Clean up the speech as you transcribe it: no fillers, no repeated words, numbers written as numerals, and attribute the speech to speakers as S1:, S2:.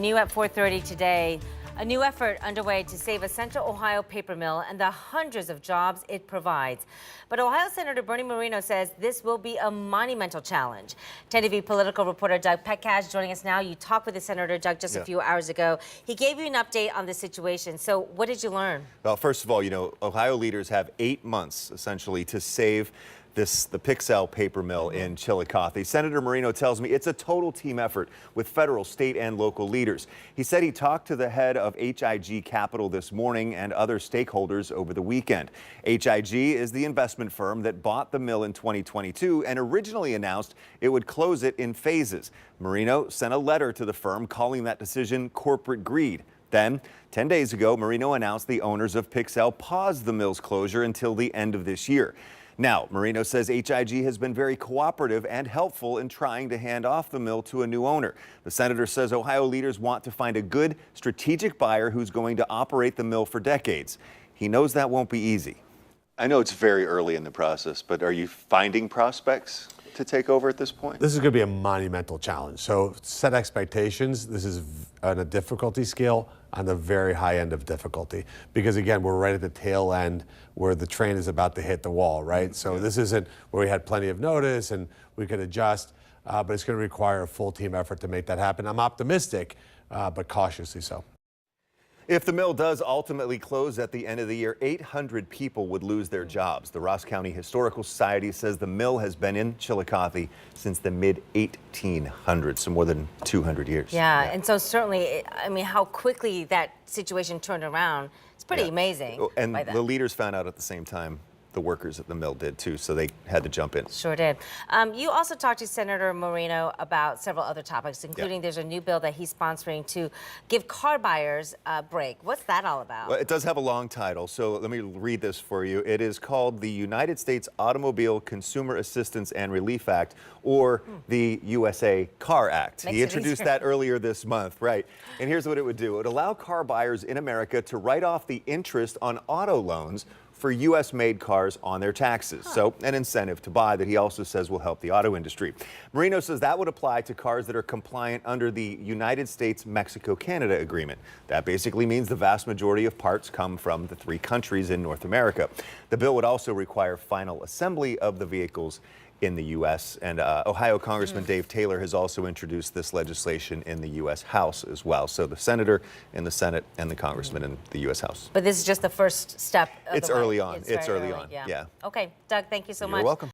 S1: New at 4:30 today, a new effort underway to save a Central Ohio paper mill and the hundreds of jobs it provides. But Ohio Senator Bernie Moreno says this will be a monumental challenge. 10 TV political reporter Doug Petcash joining us now. You talked with the senator, Doug, just a few hours ago. He gave you an update on the situation. So what did you learn?
S2: Well, first of all, Ohio leaders have 8 months essentially to save the Pixel paper mill in Chillicothe. Senator Moreno tells me it's a total team effort with federal, state, and local leaders. He said he talked to the head of HIG Capital this morning and other stakeholders over the weekend. HIG is the investment firm that bought the mill in 2022 and originally announced it would close it in phases. Moreno sent a letter to the firm calling that decision corporate greed. Then, 10 days ago, Moreno announced the owners of Pixel paused the mill's closure until the end of this year. Now, Moreno says HIG has been very cooperative and helpful in trying to hand off the mill to a new owner. The senator says Ohio leaders want to find a good strategic buyer who's going to operate the mill for decades. He knows that won't be easy. I know it's very early in the process, but are you finding prospects to take over at this point?
S3: This is going to be a monumental challenge. So set expectations. This is on a difficulty scale on the very high end of difficulty, because again, we're right at the tail end where the train is about to hit the wall, right? So this isn't where we had plenty of notice and we could adjust, but it's going to require a full team effort to make that happen. I'm optimistic, but cautiously so.
S2: If the mill does ultimately close at the end of the year, 800 people would lose their jobs. The Ross County Historical Society says the mill has been in Chillicothe since the mid-1800s, so more than 200 years.
S1: Yeah, and so certainly, I mean, how quickly that situation turned around, it's pretty amazing.
S2: And the leaders found out at the same time. The workers at the mill did too, so they had to jump in.
S1: Sure did. You also talked to Senator Moreno about several other topics, including there's a new bill that he's sponsoring to give car buyers a break. What's that all about?
S2: Well, it does have a long title, so let me read this for you. It is called the United States Automobile Consumer Assistance and Relief Act, or the USA Car Act. He introduced that earlier this month, right? And here's what it would do. It would allow car buyers in America to write off the interest on auto loans for U.S.-made cars on their taxes. So an incentive to buy that he also says will help the auto industry. Moreno says that would apply to cars that are compliant under the United States-Mexico-Canada agreement. That basically means the vast majority of parts come from the 3 countries in North America. The bill would also require final assembly of the vehicles in the U.S. And Ohio Congressman Dave Taylor has also introduced this legislation in the U.S. House as well. So the senator in the Senate and the congressman in the U.S. House.
S1: But this is just the first step.
S2: It's early on. It's early on.
S1: Yeah. Okay, Doug, thank you so much.
S2: You're welcome.